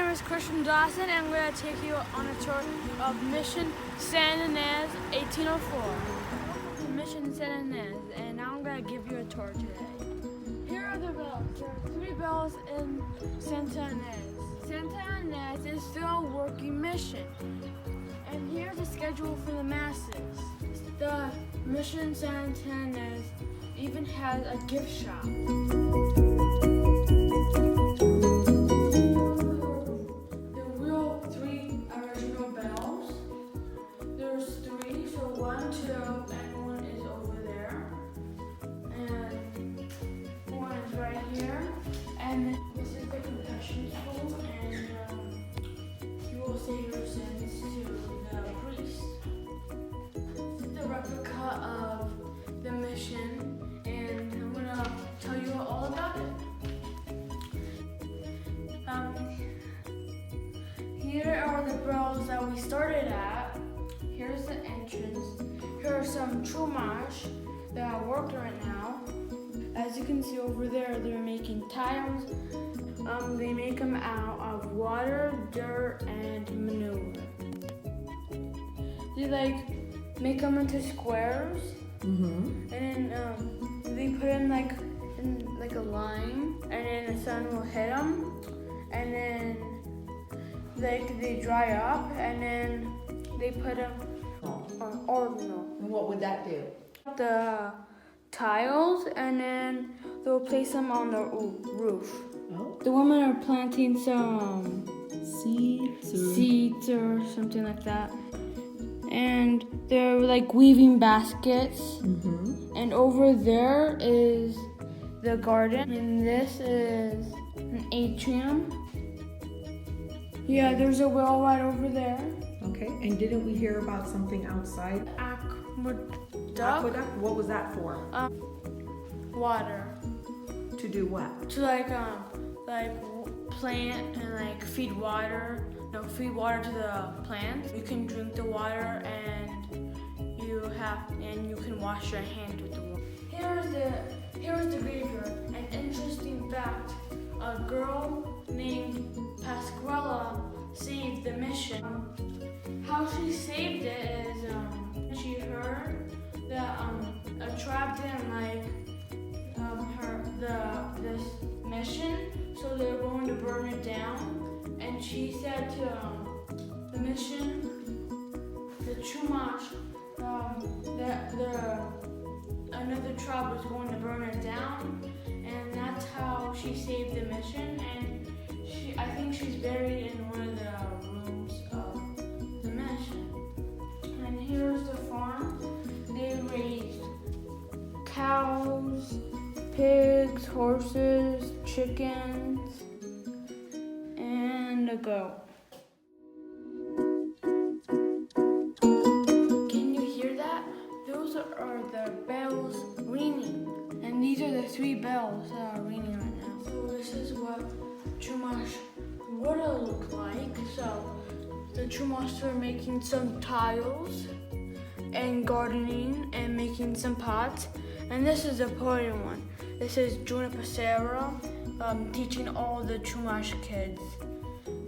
name is Christian Dawson, and I'm going to take you on a tour of Mission Santa Ines 1804. Welcome to Mission Santa Ines, and now I'm going to give you a tour today. Here are the bells. There are 3 bells in Santa Ines. Santa Ines is still a working mission. And here's the schedule for the masses. The Mission Santa Ines even has a gift shop. And this is the confession school, and you will say your sins to the priest. This is the replica of the mission, and I'm gonna tell you all about it. Here are the bells that we started at. Here's the entrance. Here are some chumash that are working right now. As you can see over there, they're making tiles. They make them out of water, dirt, and manure. They make them into squares, and then they put in like a line, and then the sun will hit them, and then they dry up, and then they put them on ordinal. And what would that do? The tiles, and then they'll place them on the roof. Oh. The women are planting some seeds or something like that, and they're like weaving baskets. And over there is the garden, and this is an atrium. Yeah, there's a well right over there. Okay, and didn't we hear about something outside? Aqueduct. What was that for? Water. To do what? To plant and feed water. No, feed water to the plants. You can drink the water, and you can wash your hands with the water. Here's the graveyard. An interesting fact: a girl named Pasquella saved the mission. How she saved it is she heard that a tribe didn't like this mission, so they were going to burn it down. And she said to the mission, the Chumash, that another tribe was going to burn it down, and that's how she saved the mission. And I think she's buried in one of the rooms of the mission. And here's the farm. They raised cows, pigs, horses, chickens, and a goat. Can you hear that? Those are the bells ringing. And these are the 3 bells that are ringing right now. So this is what Chumash would have looked like. So the Chumash were making some tiles and gardening and making some pots. And this is the important one. This is Juniper Sarah teaching all the Chumash kids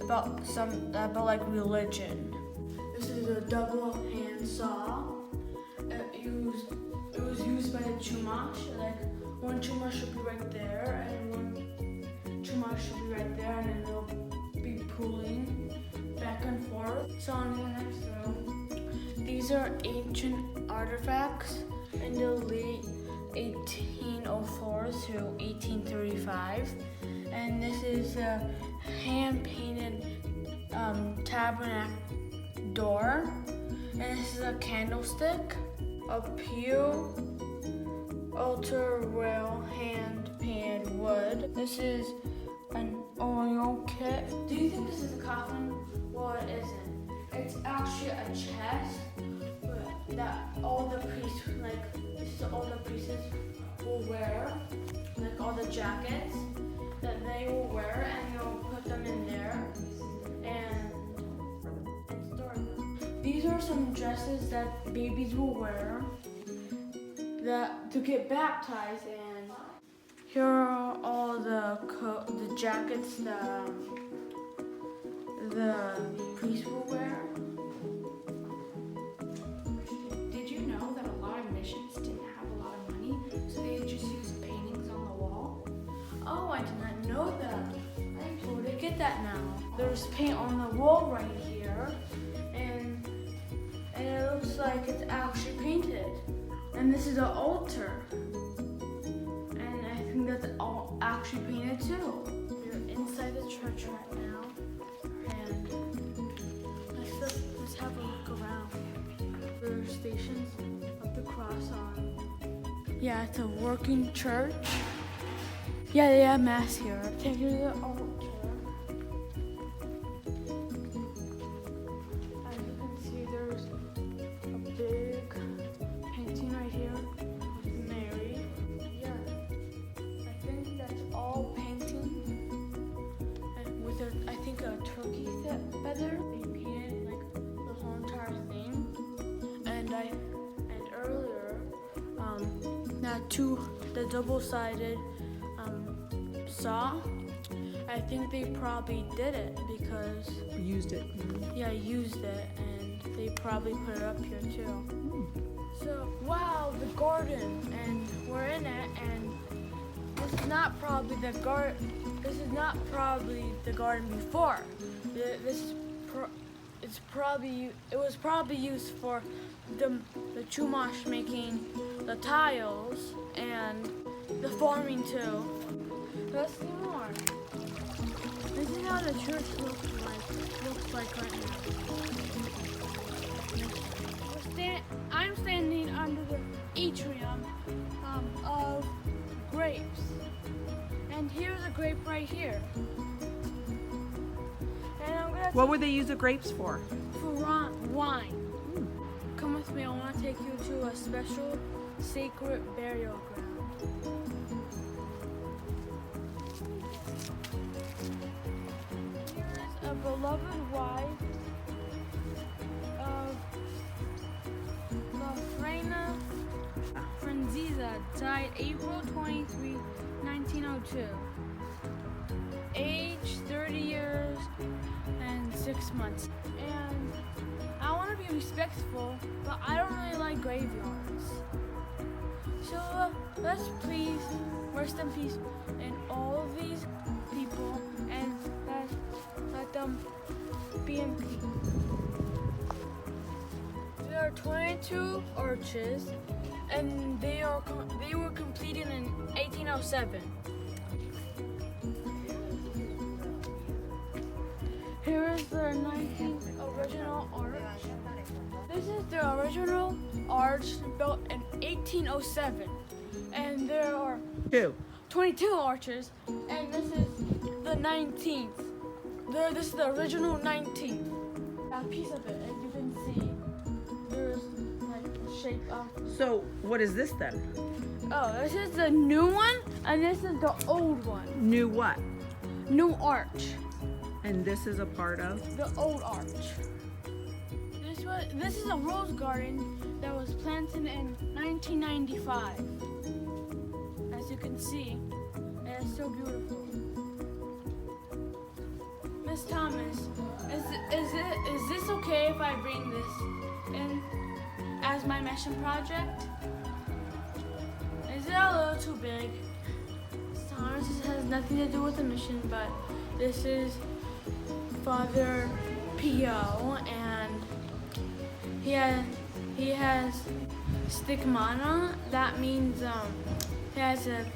about religion. This is a double hand saw. It was used by the Chumash. One Chumash should be right there, and one Chumash should be right there, and then they'll be pulling back and forth. So on the next row, these are ancient artifacts in the late 1804 to 1835, and this is a hand-painted tabernacle door, and this is a candlestick, a pew, altar rail, hand-painted wood. This is an oil kit. Do you think this is a coffin? Well, it isn't. It's actually a chest that all the priests, all the priests will wear, all the jackets that they will wear, and they'll put them in there and store them. These are some dresses that babies will wear to get baptized, and here are all the jackets that the priest will wear. Did you know that a lot of missions didn't have a lot of money, so they just used paintings on the wall? Oh, I did not know that. I totally get that now. There's paint on the wall right here, and it looks like it's actually painted. And this is an altar, and I think that's all actually painted too. We're inside the church right now, and let's have a look around. There are stations of the cross on. Yeah, it's a working church. Yeah, they have mass here. Take you to the altar. As you can see, there's a big painting right here of Mary. Yeah, I think that's all painting. And with I think a turkey feather. They painted like the whole entire thing. And earlier, the double-sided saw. I think they probably did it because Used it. yeah, used it, and they probably put it up here too. So wow, the garden, and we're in it, and this is not probably the garden. This is not probably the garden before. It was probably used for the chumash making the tiles and the farming too. Let's see more. This is how the church looks like right now. I'm standing under the atrium of grapes. And here's a grape right here. And I'm gonna What would they use the grapes for? wine. Come with me, I want to take you to a special sacred burial ground. Here is a beloved wife of La Reina Franziza, died April 23, 1902. Age 30 years and 6 months. And I want to be respectful, but I don't really like graveyards. So let's please rest in peace in all of these people and let them be in peace. There are 22 arches, and they were completed in 1807. Here is the 19th original arch. This is the original arch built in 1807. And there are 22 arches, and this is the 19th. This is the original 19th. A piece of it, as you can see, there's like a shape of. So what is this then? Oh, this is the new one, and this is the old one. New what? New arch. And this is a part of? The old arch. This is a rose garden that was planted in 1995. As you can see, it is so beautiful. Miss Thomas, is this okay if I bring this in as my mission project? Is it a little too big? Miss Thomas, this has nothing to do with the mission, but this is Father Pio, and he has stigmata. That means he has an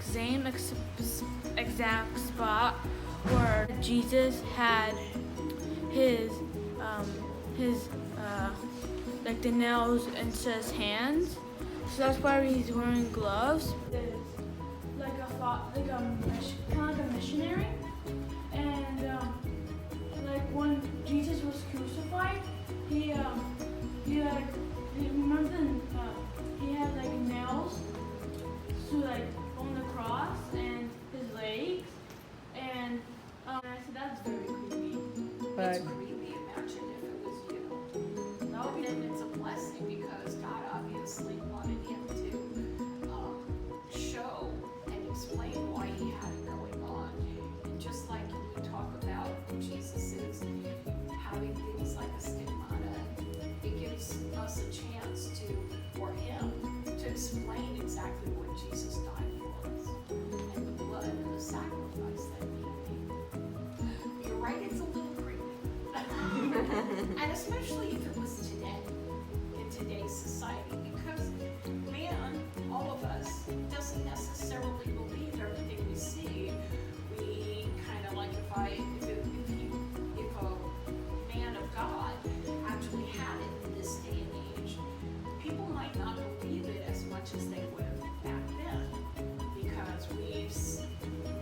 exact spot where Jesus had his like the nails into his hands. So that's why he's wearing gloves. It's like kind of like a missionary, and like when Jesus was crucified, he had like nails to like on the cross and his legs, and I said that's very creepy. But It's creepy. Imagine if it was you. No, and it's a blessing because God obviously wanted him to show and explain why he had it going on. And just like we talk about Jesus is And especially if it was today, in today's society, because man, all of us, doesn't necessarily believe everything we see. We kind of like if a man of God actually had it in this day and age, people might not believe it as much as they would have back then, because we've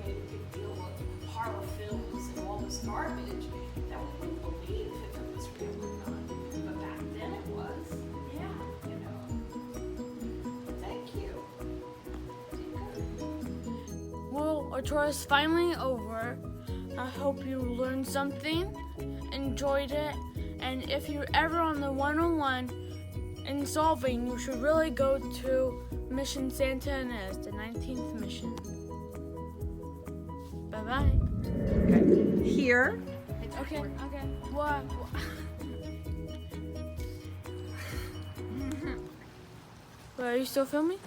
made a big deal of horror films and all this garbage that we wouldn't believe if it was real or not. But back then it was. Yeah, you know. Thank you. Did good. Well, our tour is finally over. I hope you learned something, enjoyed it, and if you're ever on the 101 in solving, you should really go to Mission Santa Ines, the 19th mission. Bye-bye. Okay. Here. Okay. What? Wait, are you still filming?